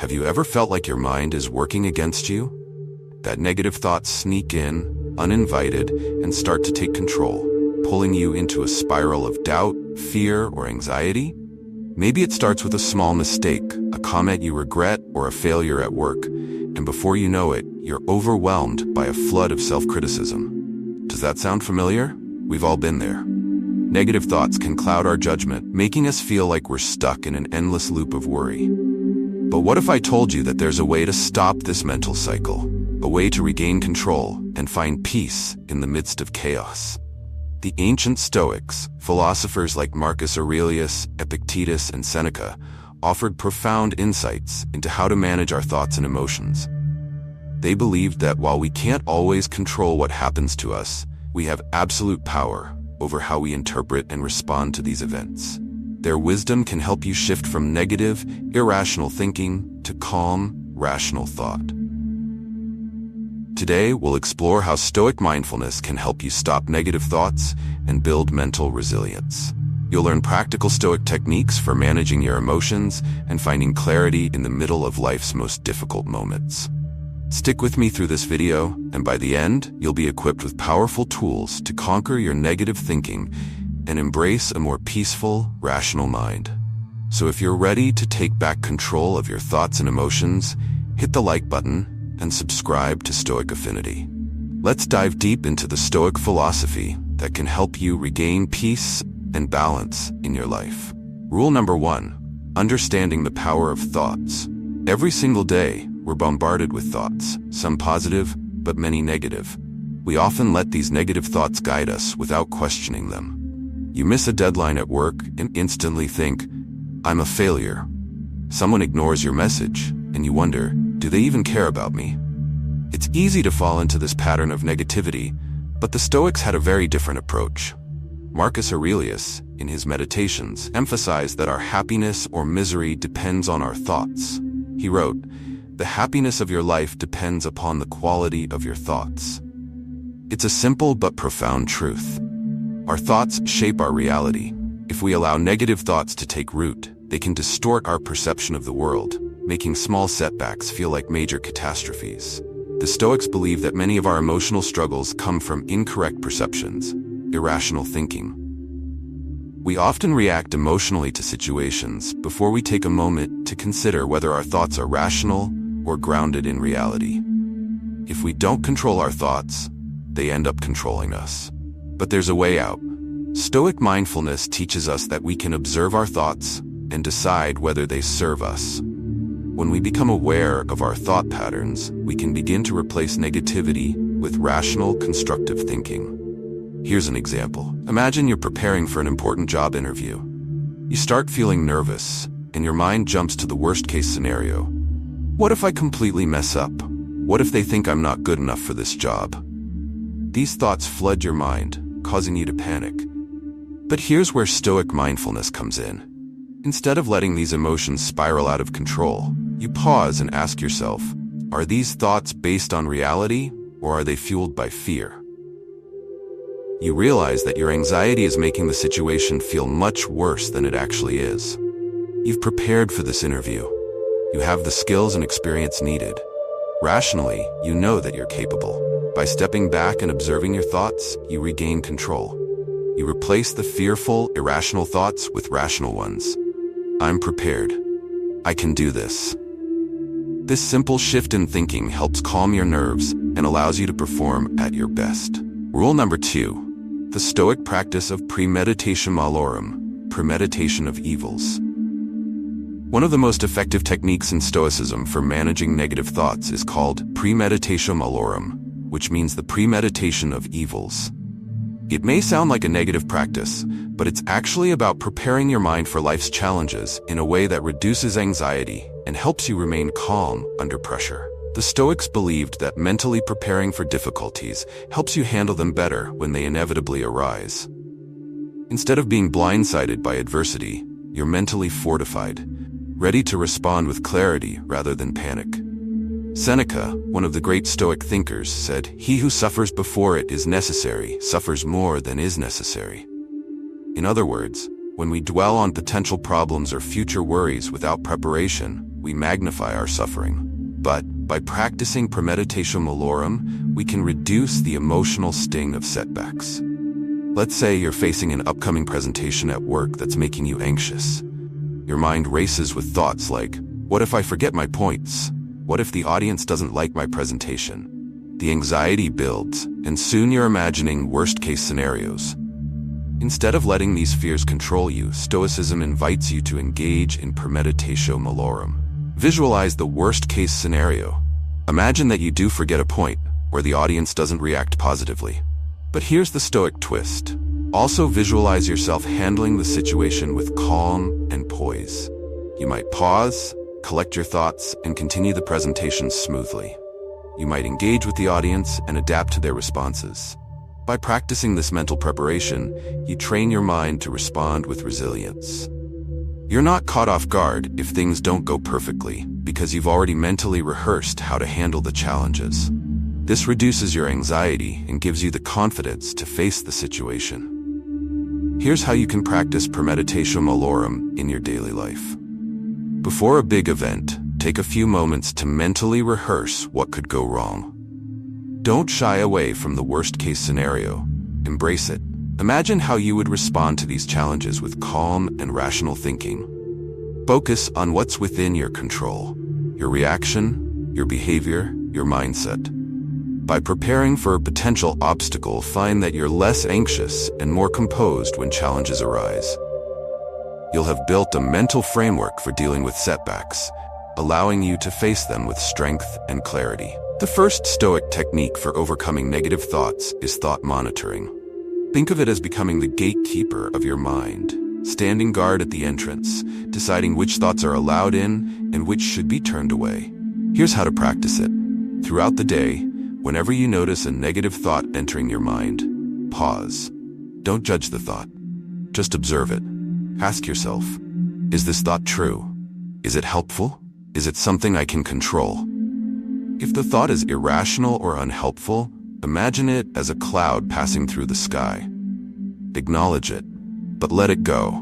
Have you ever felt like your mind is working against you? That negative thoughts sneak in, uninvited, and start to take control, pulling you into a spiral of doubt, fear, or anxiety? Maybe it starts with a small mistake, a comment you regret, or a failure at work, and before you know it, you're overwhelmed by a flood of self-criticism. Does that sound familiar? We've all been there. Negative thoughts can cloud our judgment, making us feel like we're stuck in an endless loop of worry. But what if I told you that there's a way to stop this mental cycle, a way to regain control and find peace in the midst of chaos? The ancient Stoics, philosophers like Marcus Aurelius, Epictetus, and Seneca, offered profound insights into how to manage our thoughts and emotions. They believed that while we can't always control what happens to us, we have absolute power over how we interpret and respond to these events. Their wisdom can help you shift from negative, irrational thinking to calm, rational thought. Today, we'll explore how Stoic mindfulness can help you stop negative thoughts and build mental resilience. You'll learn practical Stoic techniques for managing your emotions and finding clarity in the middle of life's most difficult moments. Stick with me through this video, and by the end, you'll be equipped with powerful tools to conquer your negative thinking and embrace a more peaceful, rational mind. So if you're ready to take back control of your thoughts and emotions, hit the like button and subscribe to Stoic Affinity. Let's dive deep into the Stoic philosophy that can help you regain peace and balance in your life. Rule number 1, understanding the power of thoughts. Every single day, we're bombarded with thoughts, some positive, but many negative. We often let these negative thoughts guide us without questioning them. You miss a deadline at work and instantly think, I'm a failure. Someone ignores your message, and you wonder, do they even care about me? It's easy to fall into this pattern of negativity, but the Stoics had a very different approach. Marcus Aurelius, in his Meditations, emphasized that our happiness or misery depends on our thoughts. He wrote, "The happiness of your life depends upon the quality of your thoughts." It's a simple but profound truth. Our thoughts shape our reality. If we allow negative thoughts to take root, they can distort our perception of the world, making small setbacks feel like major catastrophes. The Stoics believe that many of our emotional struggles come from incorrect perceptions, irrational thinking. We often react emotionally to situations before we take a moment to consider whether our thoughts are rational or grounded in reality. If we don't control our thoughts, they end up controlling us. But there's a way out. Stoic mindfulness teaches us that we can observe our thoughts and decide whether they serve us. When we become aware of our thought patterns, we can begin to replace negativity with rational, constructive thinking. Here's an example. Imagine you're preparing for an important job interview. You start feeling nervous, and your mind jumps to the worst-case scenario. What if I completely mess up? What if they think I'm not good enough for this job? These thoughts flood your mind, causing you to panic. But here's where Stoic mindfulness comes in. Instead of letting these emotions spiral out of control, you pause and ask yourself, are these thoughts based on reality, or are they fueled by fear? You realize that your anxiety is making the situation feel much worse than it actually is. You've prepared for this interview. You have the skills and experience needed. Rationally, you know that you're capable. By stepping back and observing your thoughts, you regain control. You replace the fearful, irrational thoughts with rational ones. I'm prepared. I can do this. This simple shift in thinking helps calm your nerves and allows you to perform at your best. Rule number 2, the Stoic practice of Premeditation malorum, premeditation of evils. One of the most effective techniques in Stoicism for managing negative thoughts is called Premeditation malorum, which means the premeditation of evils. It may sound like a negative practice, but it's actually about preparing your mind for life's challenges in a way that reduces anxiety and helps you remain calm under pressure. The Stoics believed that mentally preparing for difficulties helps you handle them better when they inevitably arise. Instead of being blindsided by adversity, you're mentally fortified, ready to respond with clarity rather than panic. Seneca, one of the great Stoic thinkers, said, "He who suffers before it is necessary, suffers more than is necessary." In other words, when we dwell on potential problems or future worries without preparation, we magnify our suffering. But by practicing Premeditation malorum, we can reduce the emotional sting of setbacks. Let's say you're facing an upcoming presentation at work that's making you anxious. Your mind races with thoughts like, what if I forget my points? What if the audience doesn't like my presentation? The anxiety builds, and soon you're imagining worst-case scenarios. Instead of letting these fears control you, Stoicism invites you to engage in Premeditation malorum. Visualize the worst-case scenario. Imagine that you do forget a point, where the audience doesn't react positively. But here's the Stoic twist. Also visualize yourself handling the situation with calm and poise. You might pause, collect your thoughts, and continue the presentation smoothly. You might engage with the audience and adapt to their responses. By practicing this mental preparation, you train your mind to respond with resilience. You're not caught off guard if things don't go perfectly, because you've already mentally rehearsed how to handle the challenges. This reduces your anxiety and gives you the confidence to face the situation. Here's how you can practice Premeditation malorum in your daily life. Before a big event, take a few moments to mentally rehearse what could go wrong. Don't shy away from the worst-case scenario. Embrace it. Imagine how you would respond to these challenges with calm and rational thinking. Focus on what's within your control, your reaction, your behavior, your mindset. By preparing for a potential obstacle, find that you're less anxious and more composed when challenges arise. You'll have built a mental framework for dealing with setbacks, allowing you to face them with strength and clarity. The first Stoic technique for overcoming negative thoughts is thought monitoring. Think of it as becoming the gatekeeper of your mind, standing guard at the entrance, deciding which thoughts are allowed in and which should be turned away. Here's how to practice it. Throughout the day, whenever you notice a negative thought entering your mind, pause. Don't judge the thought. Just observe it. Ask yourself, is this thought true? Is it helpful? Is it something I can control? If the thought is irrational or unhelpful, imagine it as a cloud passing through the sky. Acknowledge it, but let it go.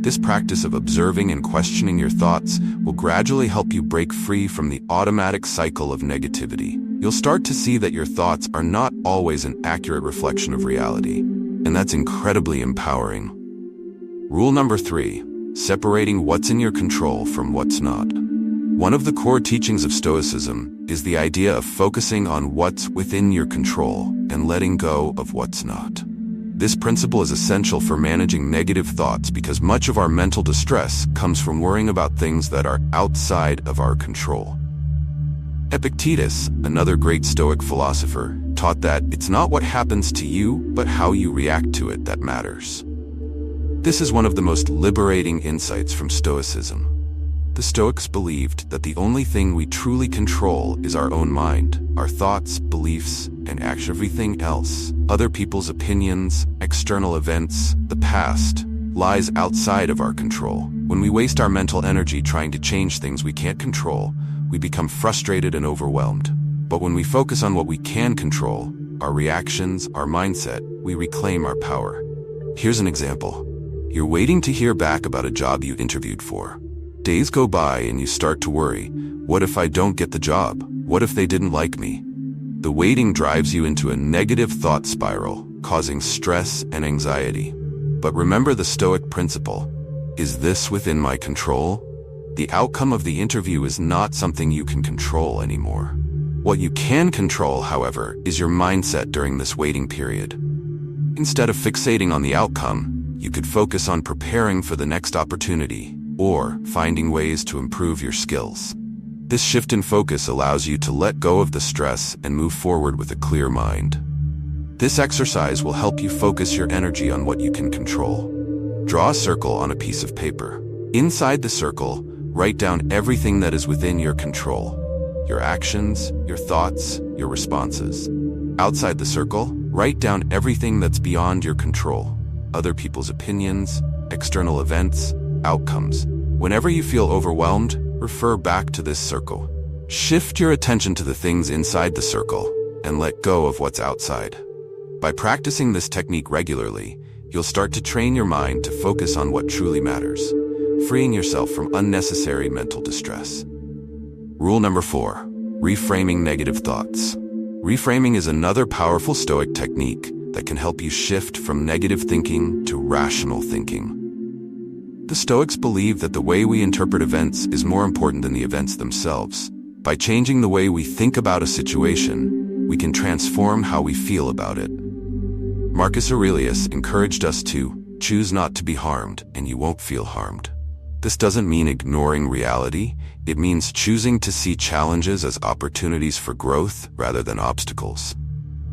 This practice of observing and questioning your thoughts will gradually help you break free from the automatic cycle of negativity. You'll start to see that your thoughts are not always an accurate reflection of reality, and that's incredibly empowering. Rule number 3, separating what's in your control from what's not. One of the core teachings of Stoicism is the idea of focusing on what's within your control and letting go of what's not. This principle is essential for managing negative thoughts because much of our mental distress comes from worrying about things that are outside of our control. Epictetus, another great Stoic philosopher, taught that it's not what happens to you, but how you react to it that matters. This is one of the most liberating insights from Stoicism. The Stoics believed that the only thing we truly control is our own mind, our thoughts, beliefs, and actually everything else. Other people's opinions, external events, the past, lies outside of our control. When we waste our mental energy trying to change things we can't control, we become frustrated and overwhelmed. But when we focus on what we can control, our reactions, our mindset, we reclaim our power. Here's an example. You're waiting to hear back about a job you interviewed for. Days go by and you start to worry, what if I don't get the job? What if they didn't like me? The waiting drives you into a negative thought spiral, causing stress and anxiety. But remember the Stoic principle. Is this within my control? The outcome of the interview is not something you can control anymore. What you can control, however, is your mindset during this waiting period. Instead of fixating on the outcome, you could focus on preparing for the next opportunity, or finding ways to improve your skills. This shift in focus allows you to let go of the stress and move forward with a clear mind. This exercise will help you focus your energy on what you can control. Draw a circle on a piece of paper. Inside the circle, write down everything that is within your control. Your actions, your thoughts, your responses. Outside the circle, write down everything that's beyond your control. Other people's opinions, external events, outcomes. Whenever you feel overwhelmed, refer back to this circle. Shift your attention to the things inside the circle and let go of what's outside. By practicing this technique regularly, you'll start to train your mind to focus on what truly matters. freeing yourself from unnecessary mental distress. Rule number 4, reframing negative thoughts. Reframing is another powerful Stoic technique that can help you shift from negative thinking to rational thinking. The Stoics believe that the way we interpret events is more important than the events themselves. By changing the way we think about a situation, we can transform how we feel about it. Marcus Aurelius encouraged us to choose not to be harmed, and you won't feel harmed. This doesn't mean ignoring reality. It means choosing to see challenges as opportunities for growth rather than obstacles.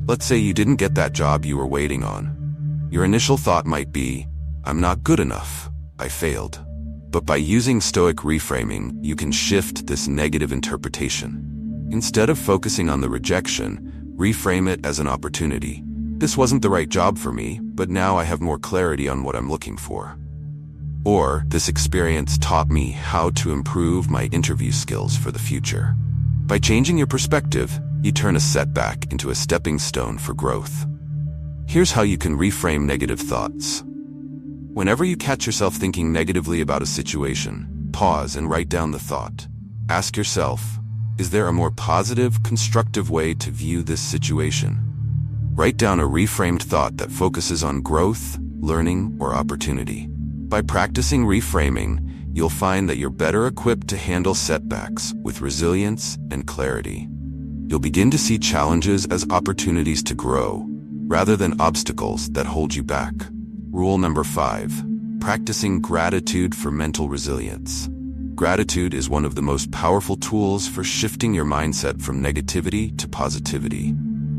Let's say you didn't get that job you were waiting on. Your initial thought might be, I'm not good enough. I failed. But by using Stoic reframing, you can shift this negative interpretation. Instead of focusing on the rejection, reframe it as an opportunity. This wasn't the right job for me, but now I have more clarity on what I'm looking for. Or, this experience taught me how to improve my interview skills for the future. By changing your perspective, you turn a setback into a stepping stone for growth. Here's how you can reframe negative thoughts. Whenever you catch yourself thinking negatively about a situation, pause and write down the thought. Ask yourself, is there a more positive, constructive way to view this situation? Write down a reframed thought that focuses on growth, learning, or opportunity. By practicing reframing, you'll find that you're better equipped to handle setbacks with resilience and clarity. You'll begin to see challenges as opportunities to grow, rather than obstacles that hold you back. Rule number 5, practicing gratitude for mental resilience. Gratitude is one of the most powerful tools for shifting your mindset from negativity to positivity.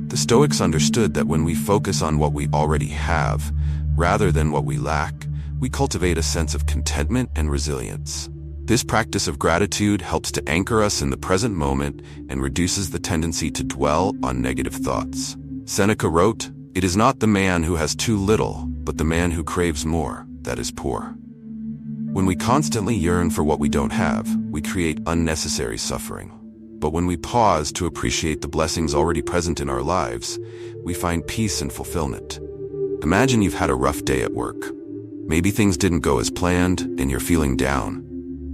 The Stoics understood that when we focus on what we already have, rather than what we lack, we cultivate a sense of contentment and resilience. This practice of gratitude helps to anchor us in the present moment and reduces the tendency to dwell on negative thoughts. Seneca wrote, "It is not the man who has too little, but the man who craves more, that is poor." When we constantly yearn for what we don't have, we create unnecessary suffering. But when we pause to appreciate the blessings already present in our lives, we find peace and fulfillment. Imagine you've had a rough day at work. Maybe things didn't go as planned and you're feeling down.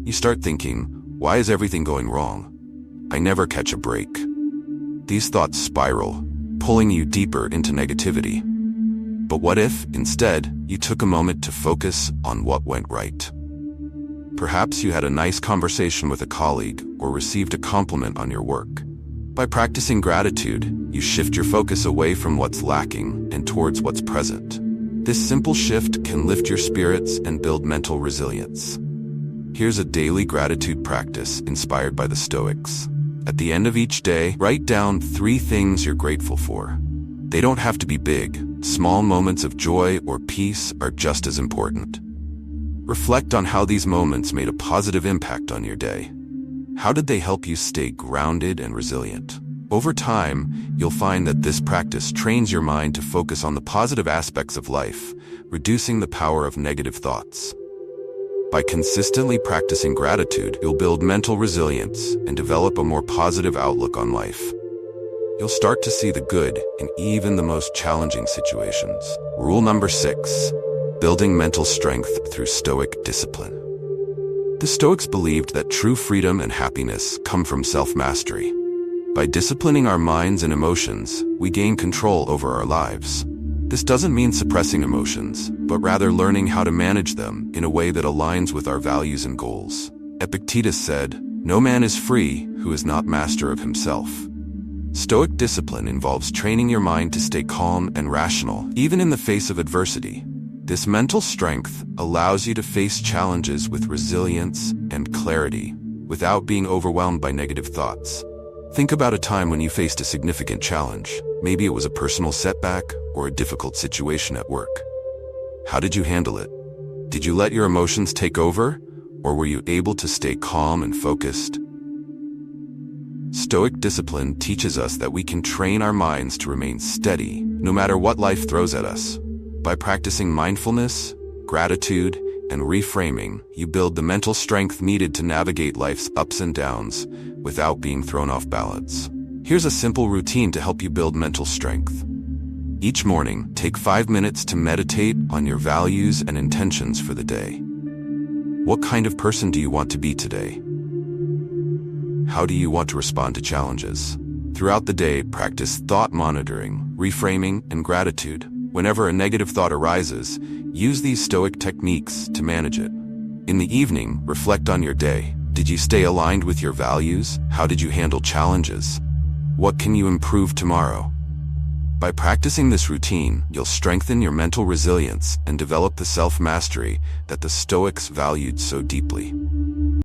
You start thinking, why is everything going wrong? I never catch a break. These thoughts spiral, pulling you deeper into negativity. But what if, instead, you took a moment to focus on what went right? Perhaps you had a nice conversation with a colleague or received a compliment on your work. By practicing gratitude, you shift your focus away from what's lacking and towards what's present. This simple shift can lift your spirits and build mental resilience. Here's a daily gratitude practice inspired by the Stoics. At the end of each day, write down 3 things you're grateful for. They don't have to be big. Small moments of joy or peace are just as important. Reflect on how these moments made a positive impact on your day. How did they help you stay grounded and resilient? Over time, you'll find that this practice trains your mind to focus on the positive aspects of life, reducing the power of negative thoughts. By consistently practicing gratitude, you'll build mental resilience and develop a more positive outlook on life. You'll start to see the good in even the most challenging situations. Rule number 6, building mental strength through Stoic discipline. The Stoics believed that true freedom and happiness come from self-mastery. By disciplining our minds and emotions, we gain control over our lives. This doesn't mean suppressing emotions, but rather learning how to manage them in a way that aligns with our values and goals. Epictetus said, "No man is free who is not master of himself." Stoic discipline involves training your mind to stay calm and rational, even in the face of adversity. This mental strength allows you to face challenges with resilience and clarity, without being overwhelmed by negative thoughts. Think about a time when you faced a significant challenge. Maybe it was a personal setback or a difficult situation at work. How did you handle it? Did you let your emotions take over, or were you able to stay calm and focused? Stoic discipline teaches us that we can train our minds to remain steady, no matter what life throws at us. By practicing mindfulness, gratitude, and reframing, you build the mental strength needed to navigate life's ups and downs without being thrown off balance. Here's a simple routine to help you build mental strength. Each morning, take 5 minutes to meditate on your values and intentions for the day. What kind of person do you want to be today? How do you want to respond to challenges? Throughout the day, practice thought monitoring, reframing, and gratitude. Whenever a negative thought arises, use these Stoic techniques to manage it. In the evening, reflect on your day. Did you stay aligned with your values? How did you handle challenges? What can you improve tomorrow? By practicing this routine, you'll strengthen your mental resilience and develop the self-mastery that the Stoics valued so deeply.